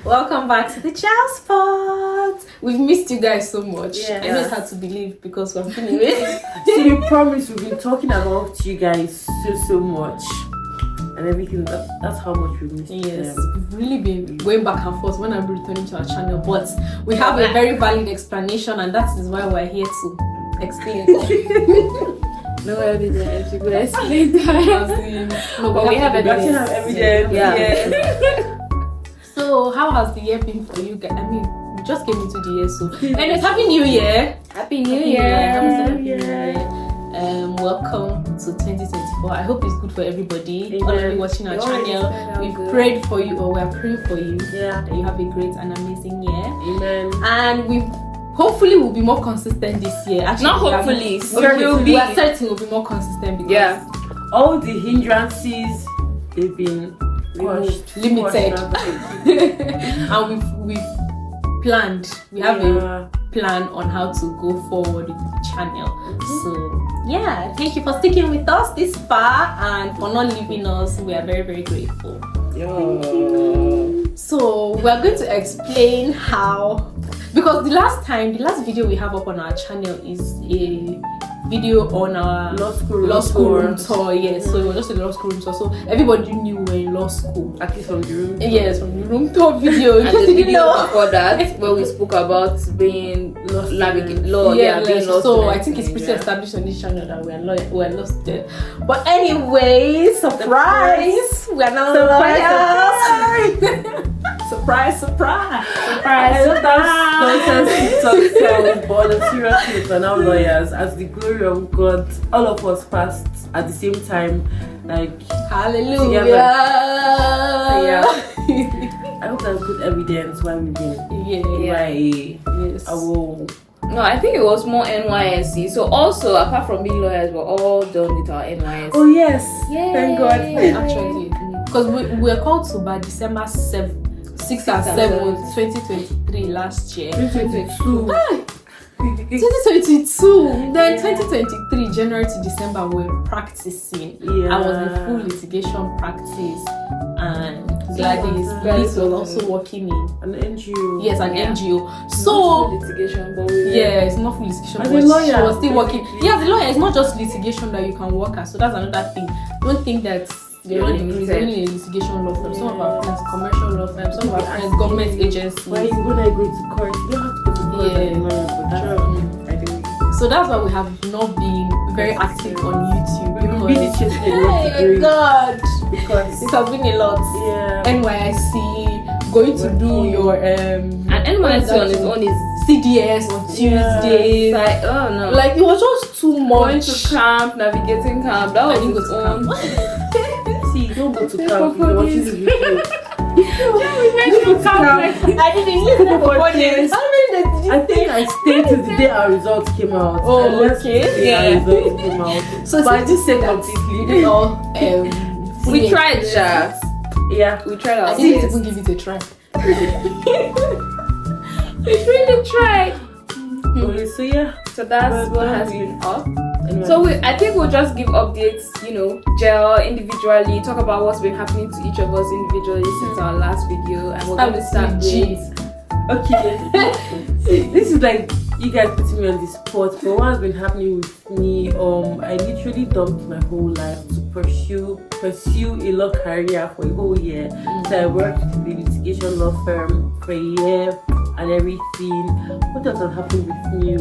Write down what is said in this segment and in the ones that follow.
Welcome back to the G.E.L Spot. We've missed you guys so much. Yeah. I know it's hard to believe because we're feeling it. So you promise we've been talking about you guys so much and everything. That's how much we missed. Yes, we've really been going back and forth when I'm returning to our channel, but we have a very valid explanation, and that is why we're here to explain. No evidence. You could explain that. No, But we have Evidence. evidence. Yeah. So, how has the year been for you guys? I mean, we just came into the year, so anyways, Happy New Year! Happy New Happy Year. New Year! Welcome to 2024. I hope it's good for everybody. All of Amen. you watching our You already said channel, I'm we've good. prayed for you, or we're praying for you. Yeah. That you have a great and amazing year. Amen. And we hopefully will be more consistent this year. Actually, Not we are- hopefully. we are certain we'll be more consistent because Yeah. All the hindrances, they've been Removed. squashed, Limited. squashed. and we've planned. We have a plan on how to go forward with the channel. So yeah, thank you for sticking with us this far and for not leaving us. We are very, very grateful. So we're going to explain how, because the last video we have up on our channel is a video on our law school room tour. Yes, so it was just a law school room tour, so everybody knew we were in law school. At least from the room. Yes, from the room tour video. And Just the didn't video know. before that, where we spoke about being Lost law, being lost. So I think it's pretty established on this channel that we're lost there. But anyway, surprise! We're now lawyers. Surprise! I love that nonsense TikTok, but seriously, we're now lawyers. As the glory of God, all of us passed at the same time. Like, Hallelujah! yeah. I hope that's good evidence why we've been. Yes. I will. No, I think it was more NYSC. So also, apart from being lawyers, we're all done with our NYSC. Oh yes. Yay. Thank God. Actually, because we were called to by December 6th and 7th, 2023 last year. 2022. 2022. Then 2023, January to December, we were practicing. Yeah. I was in full litigation practice, and Gladys was also working in An NGO. an Yeah. NGO. So litigation, but yeah, it's not full litigation, As but a lawyer, she was still working. basically. Yeah, the lawyer is not just litigation that you can work at. So that's another thing. Don't think that they're only a litigation law firm. Some of our friends, commercial law firms. Some of our friends, government agencies. Why you when I go to court? You don't have to go to court. Yeah. as a lawyer, but sure. I think. So that's why we have not been very active on YouTube. We will be the Because chase in what hey degree. God, Because it has been a lot. yeah. NYSC, going to do your and NYSC on its own is CDS on Tuesdays. like, oh no, Like it was just too going much. to camp, navigating camp. That I was didn't go its to own. camp. See, don't go to camp. You're watching this video. I didn't listen for 4 days. How many days did you I think I stayed till the day our results came out. Oh, I left okay. the day our results came out. So But I since just said you completely. did all We fully tried, experience. Yeah. We tried I our didn't best. even give it a try. We really tried. Okay, so yeah. So that's Well, what has we- been up. Anyway. So I think we'll just give updates, G.E.L individually, talk about what's been happening to each of us individually since our last video, and we're going to start G. with Okay. This is like you guys putting me on the spot, but what has been happening with me, I literally dumped my whole life to pursue a law career for a whole year. So I worked with the litigation law firm for a year and everything. What else has happened with me?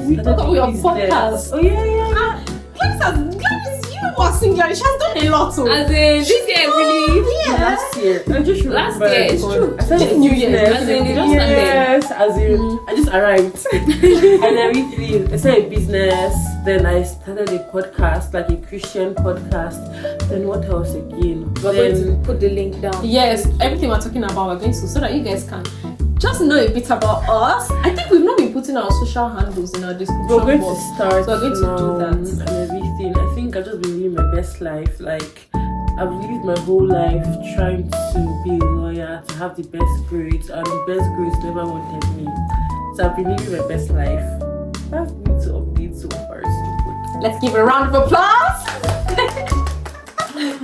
We talk about your podcast. Oh yeah. Gladys, you are single. She has done a lot. So. as in this year really. Last year. I just Last remember. year, it's true. I started Just New Year's. business. As in, it just Yes, as in, I just arrived and everything. I started a business. Then I started a podcast, like a Christian podcast. Then what else again? We're going to put the link down. Yes, everything we're talking about, we're going to, so that you guys can just know a bit about us. I think we've not been putting our social handles in our description We're going to box. start So we're going to do that. and everything. I think I've just been living my best life. Like, I've lived my whole life trying to be a lawyer, to have the best grades, and the best grades never wanted me. So I've been living my best life. Let's give a round of applause.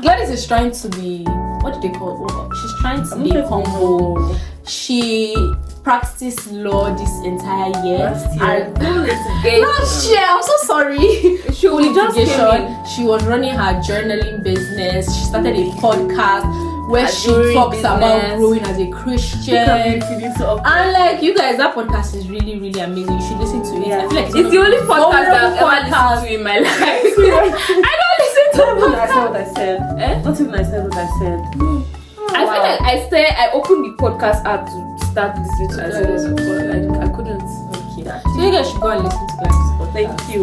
Gladys is trying to be, what do they call it? She's trying to be humble. She practiced law this entire year. Last year, I'm so sorry. She only just came in. She was running her journaling business. She started a podcast where she talks about growing as a Christian. And like you guys, that podcast is really, really amazing. You should listen to it. I feel like it's the only podcast I've ever listened to in my life. I don't listen to podcasts. I said what I said. Not even I said what I said. I feel like I opened the podcast app to start listening to it, but I couldn't. Okay. So you guys should go and listen to this podcast. Thank you.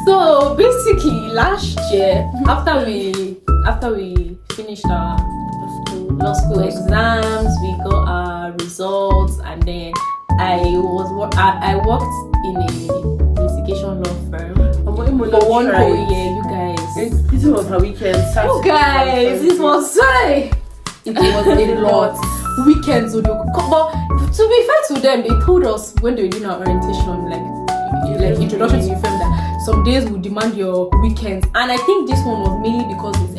So basically, last year after we finished our law school exams, we got our results, and then I worked in a litigation law firm for 1 whole year. You guys, this was her weekend. You guys, this was it was a lot. Weekends would but to be fair to them, they told us when they were doing our orientation, like introduction to the firm, that some days would demand your weekends, and I think this one was mainly because it's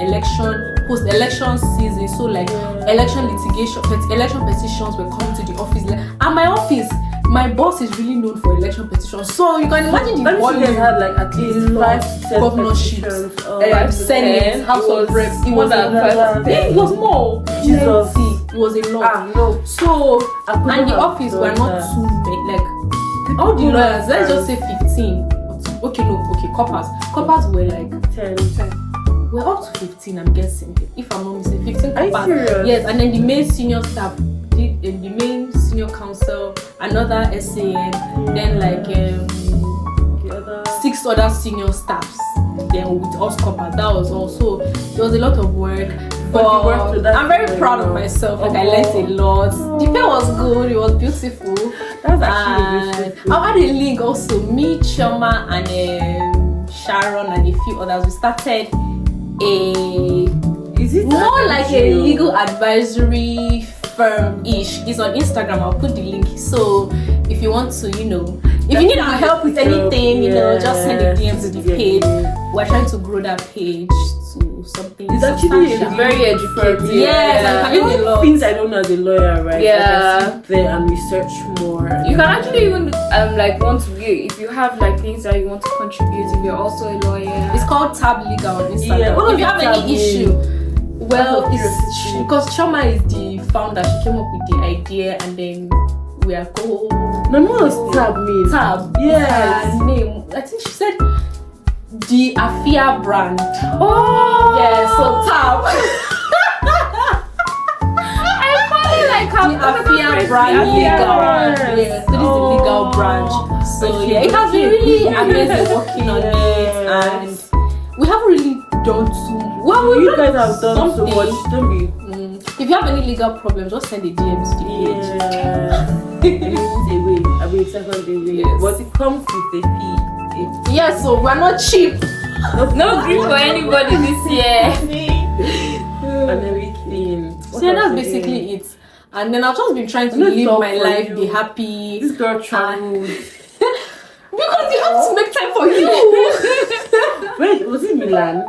post-election season, so like election petitions were coming to the office, and my office, my boss is really known for election petitions, so you can imagine the volume. You had like at least 5 to 10 governorships, Senate, House of Reps. It was it was more. Jesus. It was a lot. No. So and the office were not too many, like all the lawyers. Let's just say 15. Okay, coppers were like 10. We're up to 15, I'm guessing. If I'm not missing, 15 Are you serious? Yes, and then the main senior staff, the main senior counsel, another SAN, then like 6 other senior staffs. Then with us coppers, that was also, there was a lot of work. But I'm very proud of myself. Like I learned a lot. The pay was good. It was beautiful. That's actually beautiful. I'll add a link also. Me, Chioma, and Sharon, and a few others. We started more like a legal advisory firm-ish. It's on Instagram. I'll put the link. So if you want to, if you need our help with anything, just send a DM to the page. We're trying to grow that page to something. It's actually very educated. Yes, I'm having a lot. Things I don't know as a lawyer, right? Yeah. I can sit there and research more. You can actually even want to be, if you have like things that you want to contribute, if you're also a lawyer. It's called Tab Legal on Instagram. Yeah, if you have any issue, well, it's because Chioma is the founder. She came up with the idea, and then we are called. No, what's Tab mean? Tab. Yes. Her name. I think she said the Afia brand. Oh. Yeah. So Tab. I finally like how the Afia brand legal. Yeah. So this is the legal branch. So yeah, it has been really amazing working on it, and we haven't really done too. Well, you guys have done so much. Don't be. If you have any legal problems, just send a DM to the page. Second away. Yes. But it comes with a fee. Yeah, so we're not cheap. No grief for anybody this year. And everything. So yeah, that's basically it. And then I've just been trying to live my life, be happy. This girl traveled. Because you have to make time for you. Wait, was it Milan?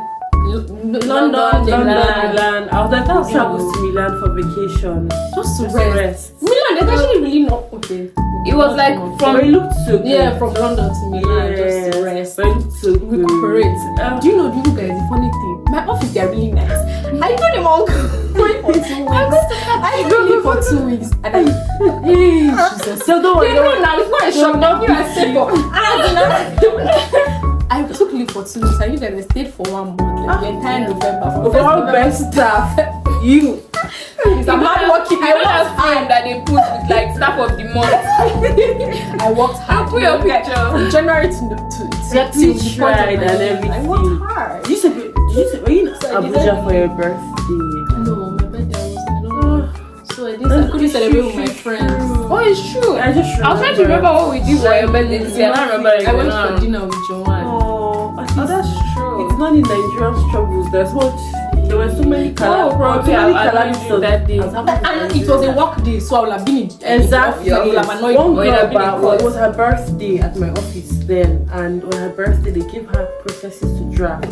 London, Milan. I was like, I'll travel to Milan for vacation. Just to rest. Milan, it's actually really not okay. It was like but it looked so good. Yeah, from London to Milan, just to rest. But it looked so good. Recuperate. Do you know guys, the funny thing? My office, they are really nice. I told them I'll go for 2 weeks. I go for 2 weeks. And hey, Jesus. So don't worry. Now it's not a shock. Now you are safe. I took leave for 2 weeks, and you guys stayed for 1 month, like the entire November. For our best staff, you. I'm hard working. I want a friend that they put with like staff of the month. I worked hard. Put your picture from January to the tried and everything. I worked hard. Did you say were you in Abuja for your birthday? No, my birthday was alone. So I couldn't celebrate with my friends. Oh, it's true. I was trying to remember what we did for your birthday this year. I don't remember. I went for dinner with Joanne. Oh, that's true. It's not in Nigerian struggles. That's what. There were so many probably I annoyed you that day. And it was a work day, so I would have been in Exactly. I would have annoyed One you. girl, it was her birthday at my office then, and on her birthday they gave her processes to draft.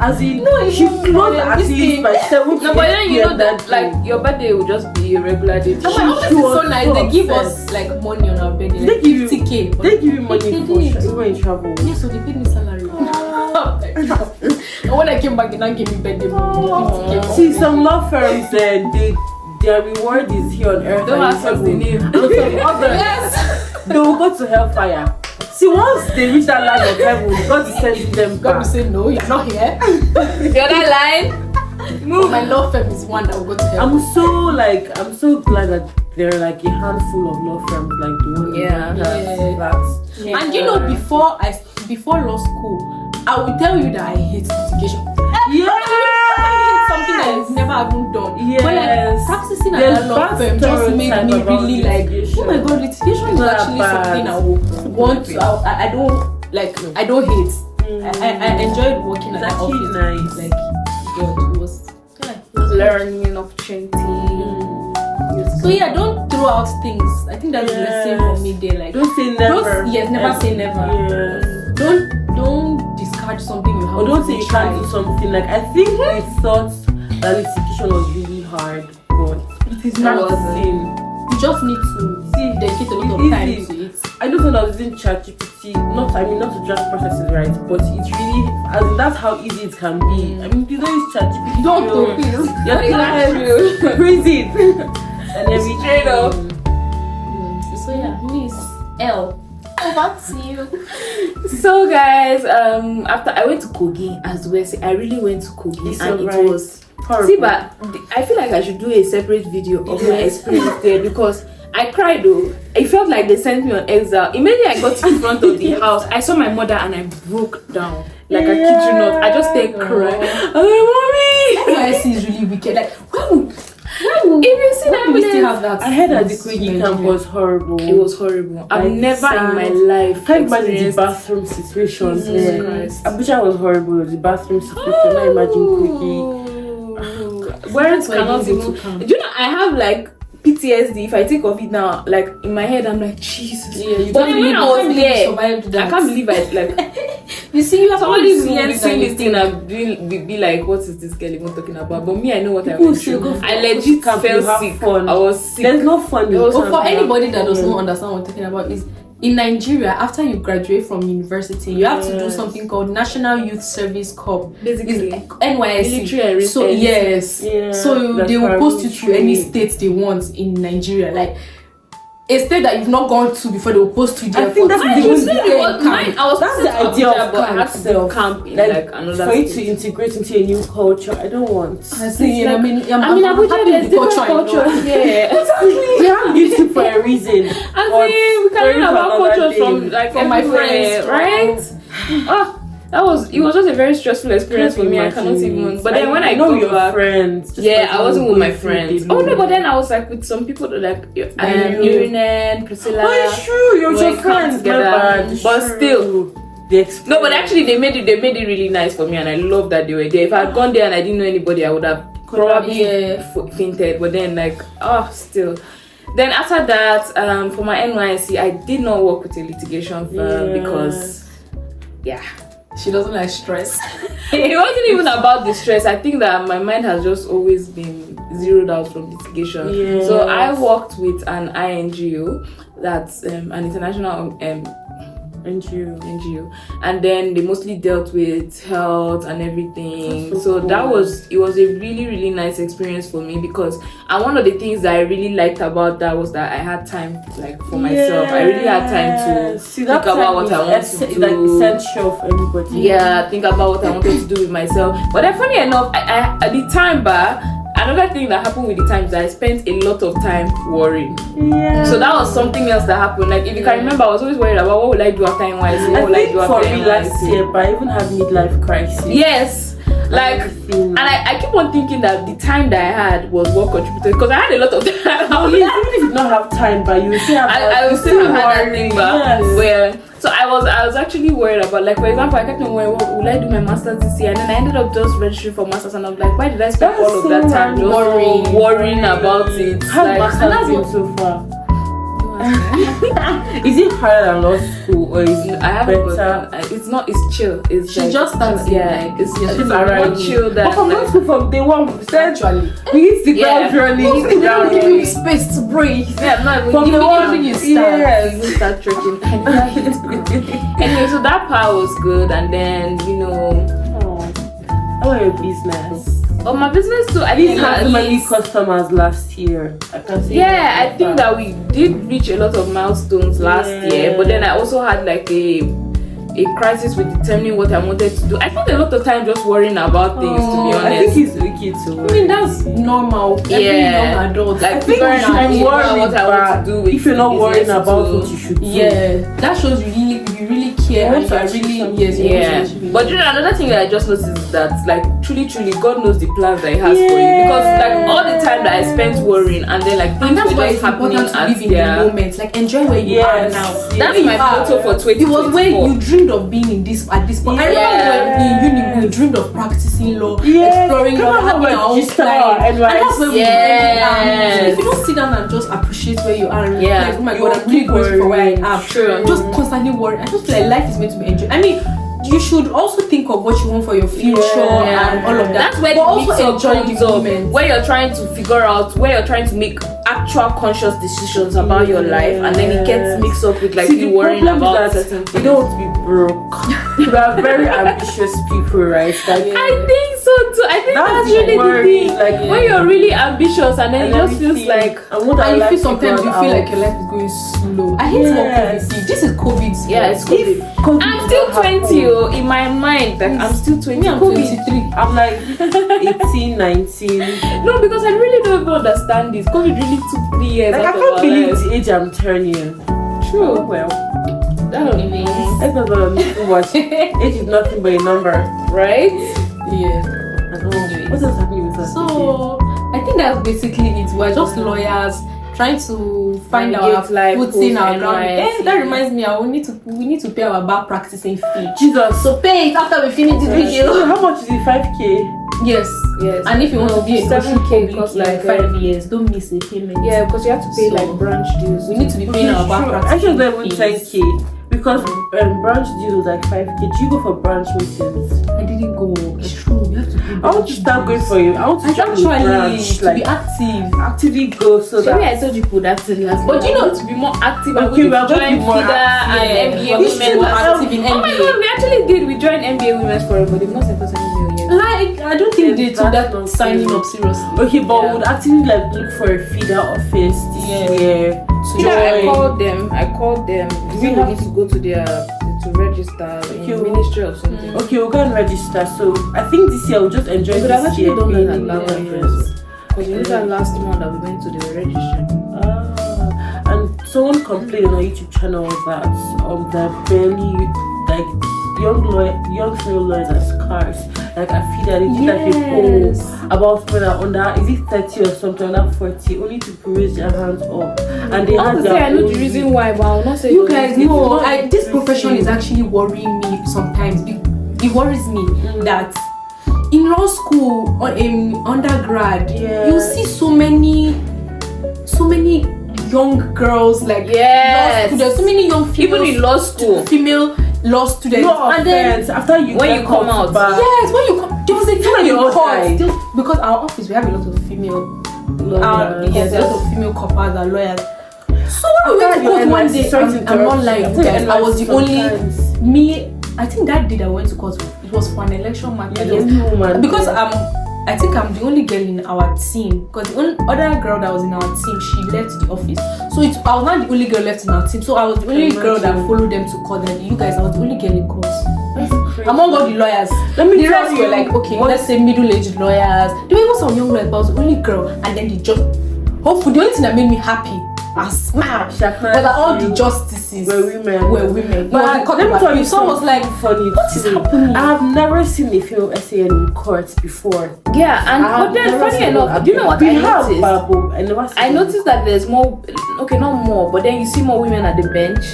As in, she closed at least by 7 No, but then you know that like your birthday will just be a regular day. And my office is so nice. They give us like money on our birthday, like 50k. They give you money for when you travel. Yeah, so they paid me salary. And when I came back, they now gave me birthday money. 50k. See, some law firms, their reward is here on earth. Don't and ask us in the heaven. name. And some others, Yes. they will go to hellfire. See, once they reach that line of heaven, God is sending them God will back. say, no, you're not here. The other line. Move. My law firm is one that will go to heaven. I'm so glad that there are like a handful of law firms like the one Yeah. that's Yeah. And you know, before law school, I will tell you that I hate litigation. Something that I've never even done. Yes. But like practicing at There's that law firm bad just made stereotype me about really like, litigation. oh my god, litigation is Not actually bad. something I would want to. I don't like. I don't hate. I enjoyed working at It's that actually office. nice. Like, God, it was. Learning opportunity. So yeah, don't throw out things. I think that's the lesson for me there. Like, Don't say never. never say never. Yes. Don't discard something you have. Or don't say you can't do something. Like, I think we thought that litigation was really hard, but It is not. practicing. You just need to dedicate a lot of time Easy. to it. I know when I was using ChatGPT, not to draft processes, right? But it's really, that's how easy it can be. I mean, you don't use ChatGPT. Don't you're please. like, freeze it. And everything. Straight up. So yeah, Miss L. Over to you. So guys, after I went to Kogi as well. See, I really went to Kogi It's and alright. it was Horrible. See, but I feel like I should do a separate video of my experience there because I cried though. It felt like they sent me on exile. Immediately I got in front of the house, I saw my mother and I broke down. Like I kid you not, I just started crying. I'm like, NYC is really wicked. Like, if you see that we still place, have that. I heard that the Kogi camp was horrible. it was horrible. I've Like, never in my sad. life Can't imagine the experienced bathroom situation. Jesus Christ. Abuja was horrible. The bathroom situation. Now imagine Kogi. Words That's why cannot you need even. to come. Do you know I have like PTSD? If I think of it now, like in my head, I'm like Jesus. Yeah, you But can't when I was there, that. I can't believe I like. You see, you have Somebody always seeing this thing and be like, what is this girl even talking about? But me, I know what I People went still through. go for I legit camp, you felt have sick. fun. I was sick. There's no fun. There was But for something anybody that does not understand what I'm talking about, is in Nigeria, after you graduate from university, you have to do Yes. something called National Youth Service Corps. Basically. It's NYSC. Military and So enlistment. yes, Yeah, so like they will post you to any paramilitary. state they want in Nigeria, like a state that you've not gone to before. They will post you there. I think that's Mine, the you only said it was mine. I was That's supposed the to idea Abuja, of but I had to do camp. camp in Like, like another for you to state. integrate into a new culture. I don't want. I see, like- I mean, I mean, Abuja, there's different cultures. Yeah. We have beauty for a reason. I mean, we can Story learn for about another cultures day. from like From my everywhere, friends, right? It was just a very stressful experience for me. I cannot even. But then when I know got your back, friends, just yeah, like I wasn't you with my go through friends. the Oh no, loop. but then I was like with some people that like know. Urinen, Priscilla. Oh, it's true. You're we your camp friends, together. my bad. It's But true. still. No, but actually they made it really nice for me, and I love that they were there. If I had gone there and I didn't know anybody, I would have probably fainted. But then still. Then after that, for my NYSC, I did not work with a litigation firm because she doesn't like stress. it wasn't even about the stress. I think that my mind has just always been zeroed out from litigation. Yes. So I worked with an INGO, that's an international NGO, and then they mostly dealt with health and everything. That's So so that cool. was a really nice experience for me because one of the things that I really liked about that was that I had time like for myself. I really had time to think about what I want to do. Like essential for everybody. Yeah, think about what I wanted to do with myself. But then funny enough, I at the time, another thing that happened with the time is that I spent a lot of time worrying. Yeah. So that was something else that happened. Like if you can remember, I was always worried about what will I do after NYC? What will I think do for after me last NYC? year, but I even had midlife crisis. Yes. Like Everything. and I keep on thinking that the time that I had was what contributed because I had a lot of time. Even if you don't have time, but you still have. I will still have had that thing, but Yes. where so I was was actually worried about, like, for example, I kept on worrying, what will I do my master's this year? And then I ended up just registering for master's, and I was like, why did I spend all of that time just worrying about it? How like, master's been so far? Is it harder than law school, or is it I haven't better? it's not. It's chill. It's She like, just started. yeah. Like, It's alright. more chill than. But from law school, from day one, we said actually. we hit the Yeah. ground running. They don't give you space to breathe. Yeah, not even From the one when you start. you start trekking. Anyway, so that part was good, and then How are your business? oh, my business too. I I didn't think have at so many least- customers last year. I can say Yeah, I think that we did reach a lot of milestones last year, but then I also had like a crisis with determining what I wanted to do. I spent a lot of time just worrying about things, to be I honest. think it's okay to I mean, that's normal. Every young adult. Like I think figuring you out should worry what I want to do with if you're not worrying business about too. what you should do. Yeah, that shows you really care and you are really Yeah, but you know, another thing that I just noticed is that, like, truly, God knows the plans that He has for you, because like all the time that I spent worrying, and then like and things that's were why just it's happening important to as live in the moment. Like, enjoy where you are Yes. now. That's Where my you are. motto for 2024. It was where you dreamed of being in this at this point. I remember when in uni we dreamed of practicing law, exploring law, having our own client. And that's where we really are. So if you don't sit down and just appreciate where you are and reflect, oh my God, I'm really grateful for where I am. Sure. Just constantly worry. I just feel like life is meant to be enjoyed. I mean, you should also think of what you want for your future and all of that. That's where but the also mix up enjoy comes the up, moment. where you're trying to figure out, where you're trying to make actual conscious decisions about your life, and then it gets mixed up with like See, you the worrying problem about is that certain you things. don't want to be broke. We are very ambitious people, right? Like, I think so too. I think that's the really the worry, thing. like, When you're really ambitious, and then it just feels everything. like And what And you I feel like sometimes you figure feel out. like your life is going slow. I hate what Yes. COVID is. This is COVID. it's COVID. COVID I'm did still not happen. 20 in my mind. Like I'm still 20. Me, I'm COVID. 23. I'm like 18, 19. No, because I really don't even understand this. COVID really took 3 years Like, I out of can't our believe lives. the age I'm turning. True. Oh, well. Anyways, Let's not go on too much. Age is nothing but a number. right? Yeah. I don't know. What else happening with us? So I think that's basically it. We're just lawyers trying to find our Navigate life footing, our post ground. NYSC. That reminds me, we need to pay our bar practicing fee. Jesus. So pay it after we finish this video. How much is it? 5K? Yes. Yes. And if you want to be a 7K public costs in like 5 years, don't miss a payment. Yeah, because you have to pay So, like branch dues. We need to be paying our bar Sure. practicing Actually, not even fees. 10K. Because branch deals like 5K. Do you go for branch meetings? I didn't go. It's true. You have to pay. I want to start going for you. I want to I join the actually branch. to Like, be active. actively go so Maybe that. I told you put active last But you know, to be more active. Okay, we are going to join be more FIDA active. and MBA We should women. be active in Oh my MBA. God, we actually did. We joined MBA Women's Forum, but they've not sent us any mail yet. Like, I don't think they took That's that not signing true. up seriously. Okay, but Yeah. we would actually like look for a feeder office this Yeah. year. Yeah, I join. called them. We have- need to go to their to register in Okay. ministry or something. Okay, we'll go and register. So I think this year we'll just enjoy We could have this actually year. done that being at in Lava the University. Because you know that last month that we went to the registration. And someone complained on our YouTube channel that there are barely like young female lawyers are scarce. Like I feel that they did like a poll about women are under, is it 30 or something, under 40, only to raise their hands up. And they had their I know own the reason why, but I will not say You it. guys it's know, not this profession is interesting. actually worrying me sometimes. It worries me that in law school or in undergrad, you see so many young girls like Yes. law students, so many young Even in law school. female law students. No and then offense, after you when get you come called out. back, yes, when you come, there was a time When in you court outside. because our office we have a lot of female lawyers. yes, a lot of female coppers and lawyers. So when we After went to court your one NYSC, day, sorry to I'm interrupt not you, lying, after guys, your I was the NYSC only sometimes, me. I think that day that I went to court, it was for an election matter. you're the only woman Because there. I think I'm the only girl in our team. Because the only other girl that was in our team, she left the office. So I was not the only girl left in our team. So I was the only girl that followed them to court. And you guys, I was the only girl in court. That's crazy. Among all the lawyers, Let me the tell rest you, were like, okay, what- let's say middle-aged lawyers. There were even some young lawyers, but I was the only girl. And then hopefully, the only thing that made me happy and smile was that all the justices were women. It was But the court let me of tell you appeal. So I was like, funny. what is too. happening? I have never seen a female SAN in court before. Yeah, and I have but then never funny seen enough, one. do you know what We I have, noticed? but I never seen I one. noticed that there's more, okay, not more, but then you see more women at the bench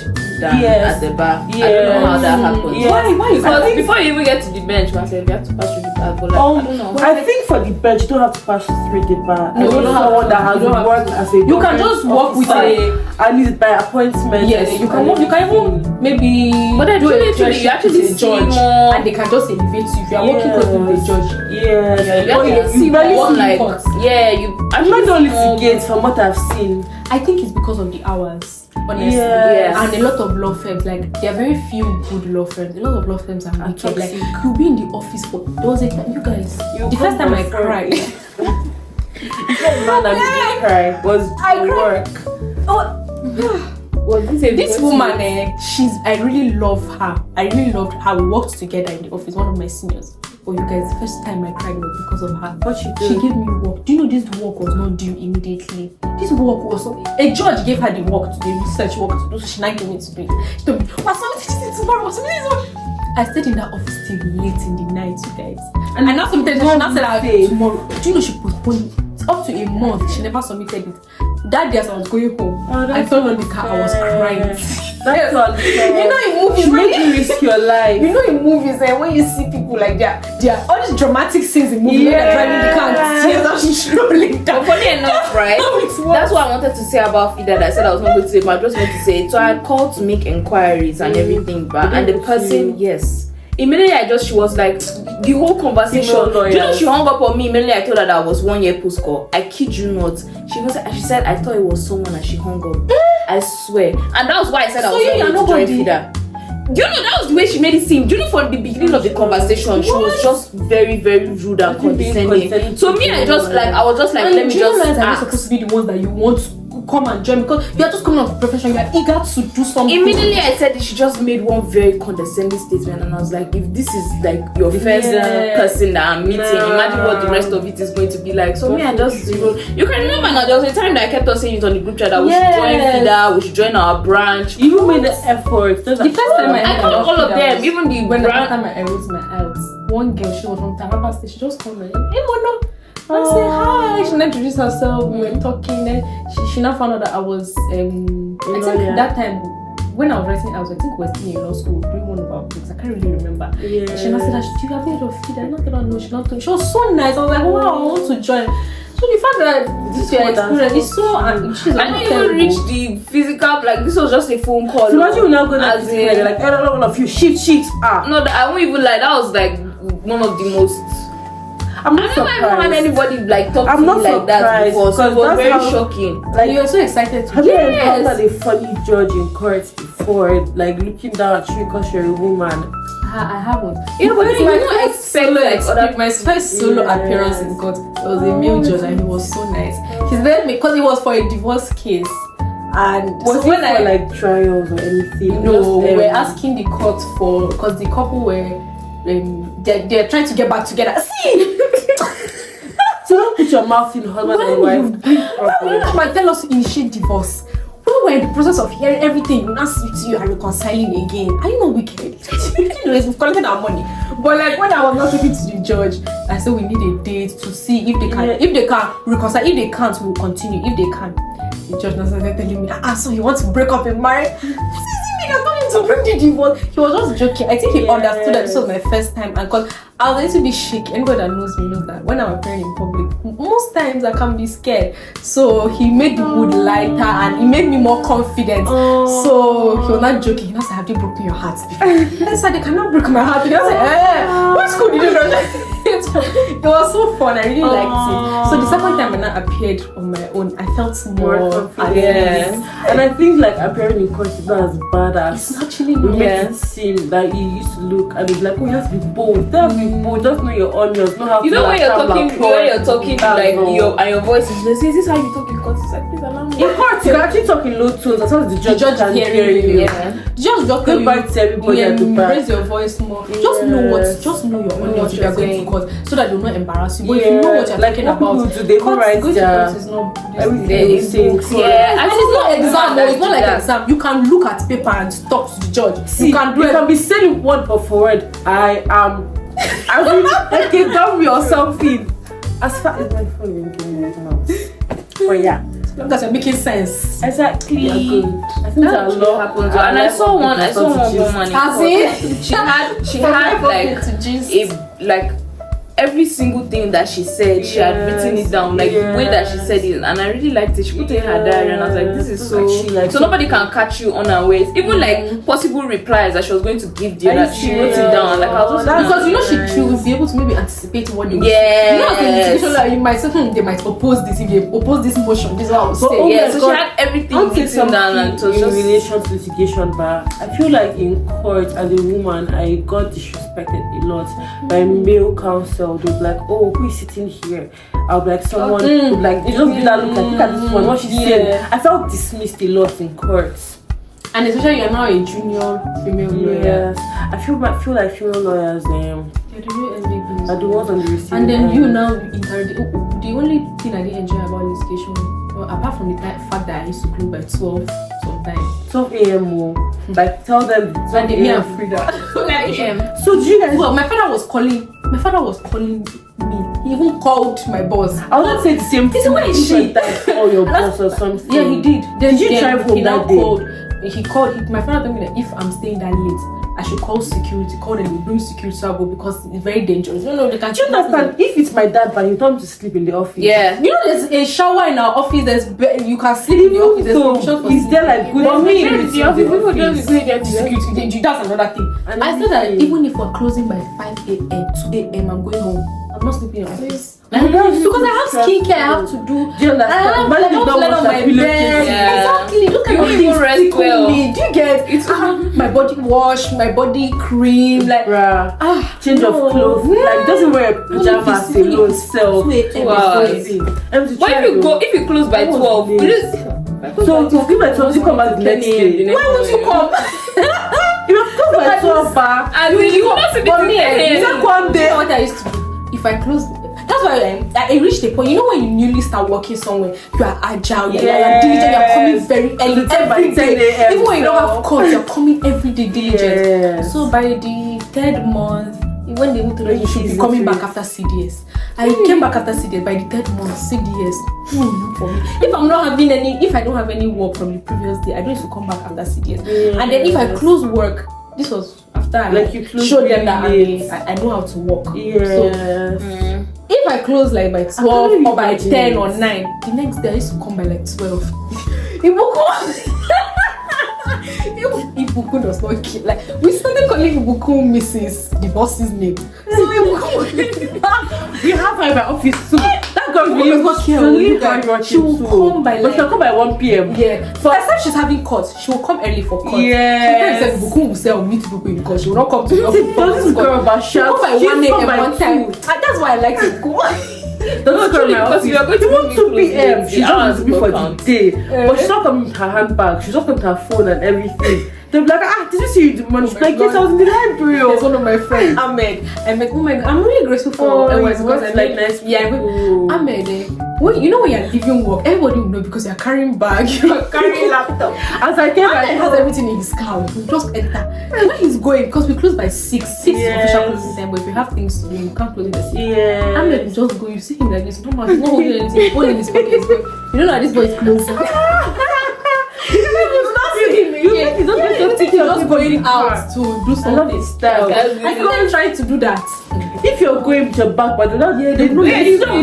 than at the bar. I don't know how that happens. Why? Because before you even get to the bench, man said you have to pass through the bar. But like, I don't know. I think for the bench, you don't have to pass through the bar. No, you don't have someone that has worked as a you can just walk with and it's by appointment. Yes, you can walk. You can even maybe. But then you actually see judge, more, and they can just elevate you if you are walking close to the judge. you see more like you I'm not only to get from what I've seen. I think it's because of the hours, honestly. And a lot of law firms, like there are very few good law firms. A lot of law firms are wicked. Like you'll be in the office for there was a time, you guys. The first time I cried. Man, I cried was I work. This woman, I really love her. I really loved her. We worked together in the office, one of my seniors. Oh, you guys, the first time I cried was because of her. What she did? She gave me work. Do you know this work was not due immediately? This work was a judge gave her the work to do, research work to do, so she now gave me to do it. She told me, "What's something tomorrow? I stayed in that office till late in the night, you guys. And I now submitted it. She now said tomorrow. Do you know she postponed it up to a month? She never submitted it. That day as I was going home, I fell on the car. I was crying. That's all. You know in movies, when you risk your life. You know in movies, when you see people like that, there are all these dramatic scenes in movies when they're driving the car and tears are rolling down. Funny enough, right? That's what I wanted to say about Fida. That I said I was not going to say, but I just want to say it. So I had called to make inquiries and everything, but and the person, yes. Immediately she was like, the whole conversation. Do you know she hung up on me? Immediately I told her that I was 1 year post call. I kid you not. She said I thought it was someone and she hung up. I swear. And that was why I said I was not going to join Fida. Do you know that was the way she made it seem? Do you know from the beginning of the conversation she was just very, very rude and condescending. So me, I was just like, let me just ask. Are supposed to be the ones that you want to come and join because you are just coming out of profession, you are eager to do something. Immediately I said it, she just made one very condescending statement and I was like, if this is like your first person that I'm meeting, imagine what the rest of it is going to be like. So me, I just you can remember now there was a time that I kept on saying it on the group chat that we should join Fida, we should join our branch. You made the effort. The first time I called all of them, even the when the first time I wrote my out, one girl, she was from Taraba State, she just called me, hey Mono. I said hi. She introduced herself. We were talking. Then she now found out that I was. I think that time when I was writing, I think we were still in law school doing one of our books. I can't really remember. Yeah. She now said, "Do you have heard of Fida?" I don't know. She not told me. She was so nice. I was like, wow, I want to join. So the fact that this your experience is so and she's I didn't even reach the physical, like this was just a phone call. So imagine we're not going to like I don't know, all of you sheets are. No, I won't even lie. That was like one of the most. I never had anybody like talk to me like that before, so it was very shocking. Like you were so excited to have you encountered a funny judge in court before, like looking down at you because you're a woman? I haven't. You know, but you don't expect my first solo appearance in court. It was a male judge and he was so nice. He's there because it was for a divorce case. And was so when for like trials or anything? No, we were asking the court for because the couple were they're trying to get back together. See. So don't put your mouth in husband and wife. You might tell us to initiate divorce. When we're in the process of hearing everything, you now speak to you and reconciling again. Are you not wicked? Anyways, we've collected our money. But like when I was not talking to the judge, I said we need a date to see if they can reconcile. If they can't, we'll continue. If they can, the judge now started telling me, so he wants to break up a marriage. You're coming to bring the divorce. He was just joking. I think he understood that this was my first time, and because I was a little bit shaky. Anybody that knows me knows that when I'm appearing in public, most times I can be scared. So he made the mood lighter and he made me more confident. So he was not joking. He was like, "Have you broken your heart before?" I said, "They cannot break my heart." He was like, "What school did you go to?" It was so fun. I really liked it. So the second time when I appeared on my own, I felt more confident. And I think like appearing in court is not as bad as it's actually we make it seem that you used to look and it's like, oh, you have to be bold. You have to be bold. Just know your onions. Know how you to know when you're talking, like your and your voice is this how you talk in court? It's like, please allow me. In court, you can actually talk in low tones. That's how the judge can hear you. Yeah. Just go back to everybody at the back. Raise your voice more. Just know your onions if you're going to court, so that they will not embarrass you. But if you know what you're talking about, they will write their is not everything. Yeah, and it's not exam. It's not like exam. You can look at paper and talk to the judge. See, you can be saying word for word. I am. I mean, like a dummy or something. As far as my phone is going right now. But yeah. long as you're making sense. Exactly. You're good. I think that a lot happens. And I saw one woman. Has it? She had like every single thing that she said, she had written it down, like the way that she said it, and I really liked it. She put it in her diary, and I was like, this is so so nobody can catch you unawares. Even like possible replies that she was going to give you, that she wrote it down. Like I was just because she will be able to maybe anticipate what they will say. You know, in the situation like you might say, they might oppose this. If they oppose this motion, this is what I will say. So she had everything written down, and it was in just relation to litigation. But I feel like in court as a woman, I got disrespected a lot by male counsel. They'll be like, oh, who is sitting here? I'll be like, someone would like, they just give that look like, look at this one, what she said. I felt dismissed a lot in court. And especially you're now a junior female lawyer. Yes. I feel like female lawyers are the ones on the receiving and then you now interrogate. The only thing I didn't enjoy about litigation, well, apart from the fact that I used to close by 12 sometimes. 12 a.m. Like tell them when they me and Frida. So do you guys? Well, my father was calling me. He even called my boss. I would not say the same thing. Call your boss or something. Yeah, he did. Did you drive home that day? He called. My father told me that if I'm staying that late, I should call security. Call them, they bring security to go because it's very dangerous. No, they can't. Do you understand? If it's my dad, but you told him to sleep in the office. Yeah. You know, there's a shower in our office. You can sleep in the office. There's provision for is there like good? For me, the office people just go there to security. That's another thing. And I said that even if we're closing by 5 a.m., 2 a.m., I'm going home. I'm not sleeping in office. Because I have skincare I have to do. Do you understand? I have to lay on my bed. Exactly. Look at all these rest well. Do you get it? My body wash, my body cream, like change of clothes. Like doesn't wear pajamas alone self. 2 hours. But if you close by 12, so if you by 12, you come back the next day. Why would you come? You have come by 12 back. And you will not see me one day. You know what I used to do? If I close, that's why I reached a point. You know when you newly start working somewhere, you are agile, you're diligent, you're coming very early every day. Even when you don't have calls, you're coming every day diligent. So by the 3rd month, when they went to you should be coming back after CDS. I came back after CDS. By the 3rd month, CDS for me. If I don't have any work from the previous day, I don't used to come back after CDS. And then if I close work, this was after I showed them that I know how to work. So if I close like by 12 or by 10 or 9, the next day I used to come by like 12. Ibuku does not kill. Like we started calling Ibuku Mrs. the boss's name. So Ibuku we have her in my office too. That girl really not care. She will come by but she'll come by 1 p.m. Yeah. So as if she's having court, she will come early for court. Yeah. Sometimes Ibuku will say I'll meet Ibuku in court. She will not come to the office. This girl about she'll come by 1 a.m. one time. And that's why I like Ibuku. Because we are going to 2 p.m. She's just be for the day. But she's not coming with her handbag, she's not coming with her phone and everything. They'll be like, did you see you the money? She's like, yes, I was in the library. There's one of my friends, Ahmed. I'm like, oh my god, I'm really grateful for because I like nice people. Yeah, Ahmed, you know when you're leaving work, everybody will know because you're carrying bag, you're carrying laptop. As I came Ahmed has everything in his car. He just enter. When he's going, because we close by 6 is official closing time, but if you have things to do, you can't close it by 6. Yeah. Ahmed will just go, you see him like this, no matter, he's not holding anything, he's holding his pocket, he's going, you know that this boy is closing. He's just going out to do something. Style. I can't try to do that. If you're going with your back, but they don't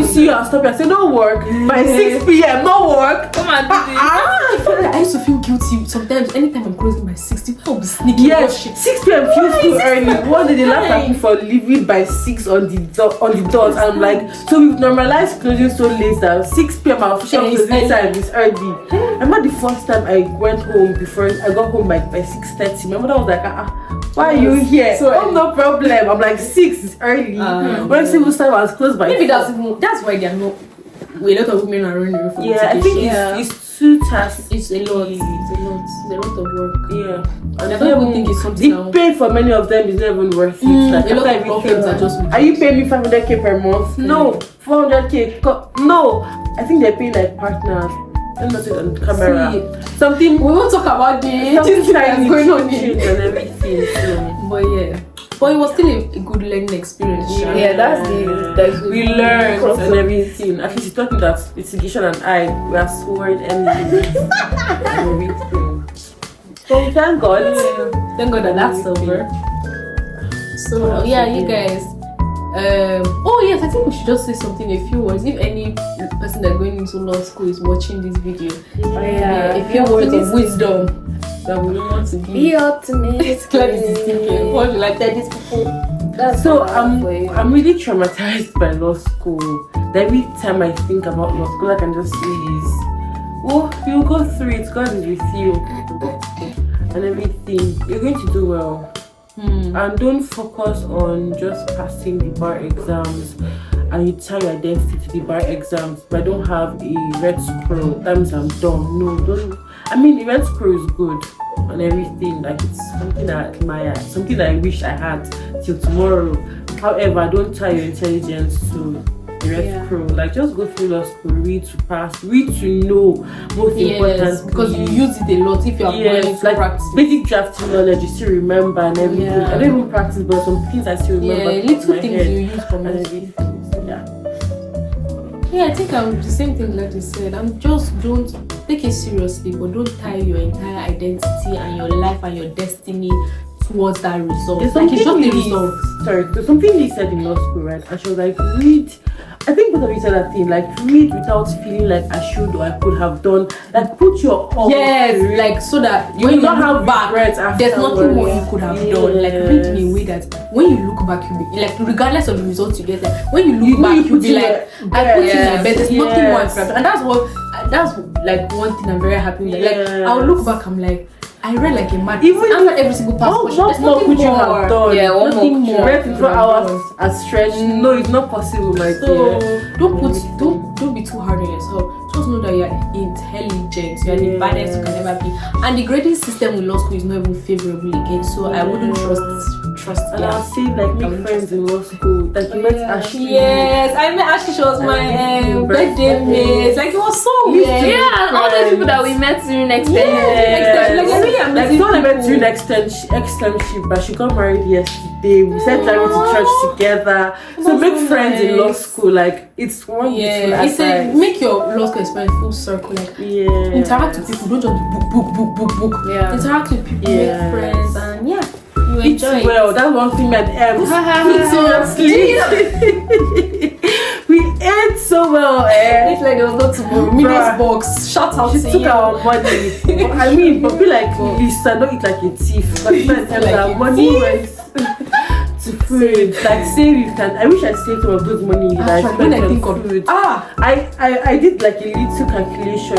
see you and stop you and say no work by 6 p.m. no work. Come and do this. I feel like I used to feel guilty sometimes. Anytime I'm closing by 6, I'll be sneaky. Yes, 6 p.m. feels too early. One day they laughed at me for leaving by 6 on the doors. I'm like, so we've normalized closing so late that 6 p.m. our official closing time is early. I remember the first time I went home before I got home by 6:30. My mother was like, why are you here? So no problem. I'm like 6 is early. When civil time was closed by maybe that's why there are no a lot of women are running away from I think it's too task. It's a lot. It's a lot of work. Yeah. And I don't even think it's something. The pay for many of them is not even worth it. Like a lot of problems are just. Are you paying me 500k per month? No. 400k. No. I think they're paying like partners. Let me see it on camera. Something we won't talk about this. Something that's going on and everything. So. But it was still a good learning experience. Yeah. Yeah, that's we learned and everything. At least it's talking that litigation and I we are sworn enemies and everything. So thank God. Thank God that that's over. So yeah, you guys. Oh yes, I think we should just say something, a few words. If any person that's going into law school is watching this video, a few words of wisdom that we want to be optimistic. What you like that these people? So I'm really traumatized by law school. Every time I think about law school, I can just say is, oh, you'll go through it. God is with you and everything. You're going to do well. And don't focus on just passing the bar exams and you tie your identity to the bar exams. But I don't have a red scroll. That means I'm done. No, don't. I mean, the red scroll is good and everything. Like, it's something I admire, something I wish I had till tomorrow. However, don't tie your intelligence to the red scroll. Like, just go through law school, read to pass, read to know. Most important, because you use it a lot if you are going to like practice. Basic drafting knowledge, you still remember and everything. I don't even practice, but some things I still remember. Little things you use from everything. Yeah, I think I'm the same thing like you said. I'm just don't take it seriously, but don't tie your entire identity and your life and your destiny towards that result. It's just a result. Sorry, there's something they said in law school, right? I should like read. I think both of you said that thing, like read without feeling like I should or I could have done. Like put your all. Yes, like so that you when will not have back. There's nothing more you could have done. Like read in a way that when you look back, you'll be like, regardless of the results you get, like when you look back, you'll be like, I put in my best. There's nothing more I could have done. And that's like one thing I'm very happy with. Like I'll look back, I'm like, I read like a mad. Even after every single past question, what more could you have done? Yeah, nothing more. Read 4 hours as stretch. No, it's not possible, my dear. Don't be too hard on yourself. Just know that you're intelligent. You're the baddest you can ever be. And the grading system with law school is not even favorable again. So I wouldn't trust. And I'll say like make friends in law school. Like you met Ashley. Yes, I met Ashley. She was my birthday mate. Like it was so weird. Yeah, and all those people that we met during externship. Like the one I met during externship, but she got married yesterday. We said that we went to church together. So make friends in law school. Like it's one beautiful he said make your law school experience full circle. Like interact with people. Don't just book. Interact with people, make friends, and you enjoy it. Well, that's one thing that seriously. We ate so well. It's like there was no tomorrow. Minos box. Shout out to you. She took our money. I mean, but be like, Lisa, don't eat like a thief. But our money went to food. Like, say we can. I wish I saved some of those money. Like, when I think of food. I did like a little calculation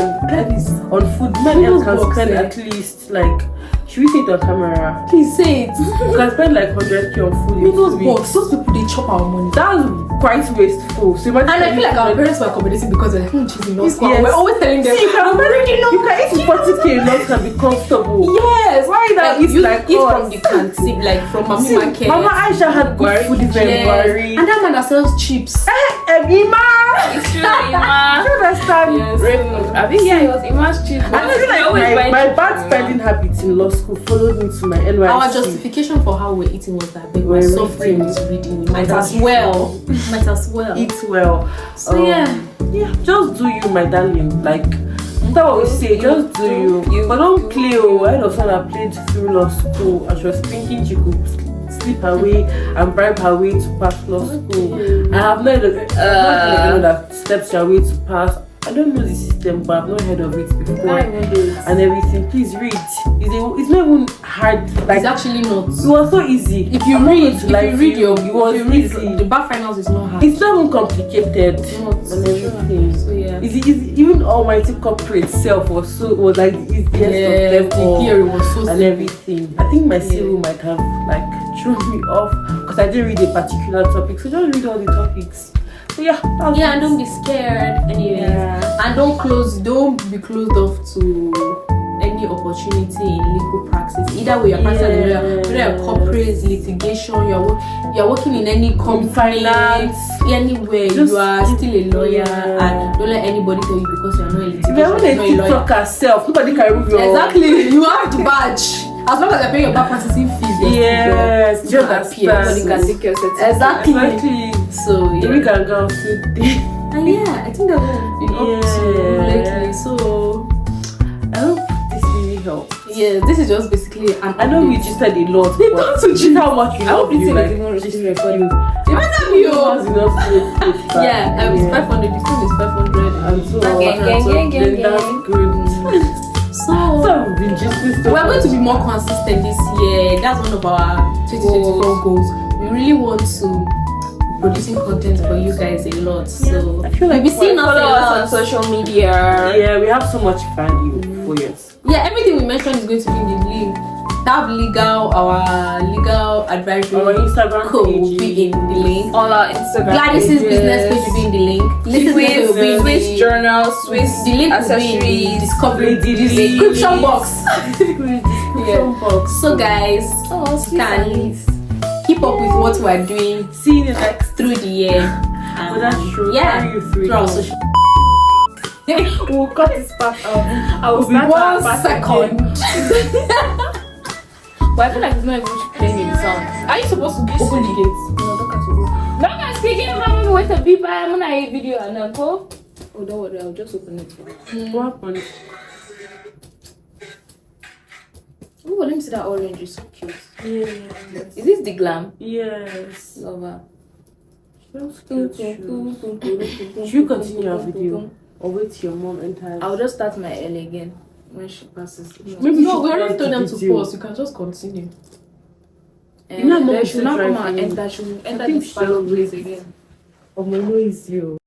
on food. Men else can spend at least like. Should we say it on camera? Please say it. You can spend like 100k on food. Minos box. Those people they chop our money. That's quite wasteful. So and I feel like our parents were accommodating because they're like, she's in law school. We're always telling them, you can eat 40k and can be comfortable. Yes. Why not eat like eat from the canteen, like from Mami Market. Mama Aisha had good food in February. And that man that sells chips. Ima! It's true, Ima. You understand? Yes. I think it was Ima's chips. I feel like my bad spending habits in law school followed me to my NYC. Our justification for how we're eating was that we're suffering with reading. Might as well. Eat well. So just do you, my darling. Like that's what we say, just do you. But don't play. I had a friend that played through law school and she was thinking she could slip her way and bribe her way to pass law school. I have not heard that steps your way to pass. I don't know the system, but I've not heard of it before. And everything. Please read. It's not even hard. Like, it's actually not. It was so easy. If you read the bar finals is not hard. It's not even complicated. And everything. So even Almighty Corporate itself was like the easiest of them all. The theory was so and everything. I think my CV might have like thrown me off because I didn't read a particular topic. So just read all the topics. So and don't be scared anyway. And don't be closed off to any opportunity in legal practice. Either way, you're practicing whether you're corporate, litigation, you're working in any company, finance, anywhere, you are still a lawyer, and don't let anybody tell you because you're not a litigation. If you're not a TikToker herself, nobody can remove your exactly. You have the badge. As long as you're paying your back processing fees, yes, just nobody can take your certificate. Exactly. So The week and girls today. and yeah, I think that's what we've been up to lately. So I hope this really helps. yeah, this is just basically an I know we update. just said a lot, They but don't to this is how much we I hope love this you. thing Like, is even just recording. you. It better be Was enough to yeah, it's 500. The phone is 500. And so, Gang, gang, so gang, then gang, that's gang. good. So So we've been just we're going to be more consistent this year. That's one of our 2024 goals. We really want to be producing content for you guys a lot. So I feel like you'll be seeing us a Follow us on lot. social media. Yeah, we have so much value for you. Yeah, everything we mentioned is going to be in the link. That our legal advisory Our Instagram code will page. be in the link. On our Instagram. Gladys's pages. business page will be in the link. Lisa's Swiss, name will be in Swiss the journal, Swiss the link will be in the accessories. discovery The description box. Description box. So guys, Oh, you can keep up with what we're doing See you in the next. through the year. But that's true. Yeah, Carry you through through our it. social. We'll cut this part out. I will start our 1 part second. But I feel like it's not even playing the sound. Are you supposed to open the gate? No, don't cut it. No, I'm speaking. I'm going to wait a bit. I'm going to hit video and then go. Oh, don't worry. I'll just open it. What happened? Oh, let me see that orange. It's so cute. Yes. Is this the glam? Yes. Lover. Should you continue our video or wait till your mom enters? I'll just start my L again when she passes. Maybe No, we you should already pause told the them to video. pause. You can just continue. And You know, Mom then is she'll not still come and driving. enter. She'll enter think this part of she'll- place again. Oh, my nose is you.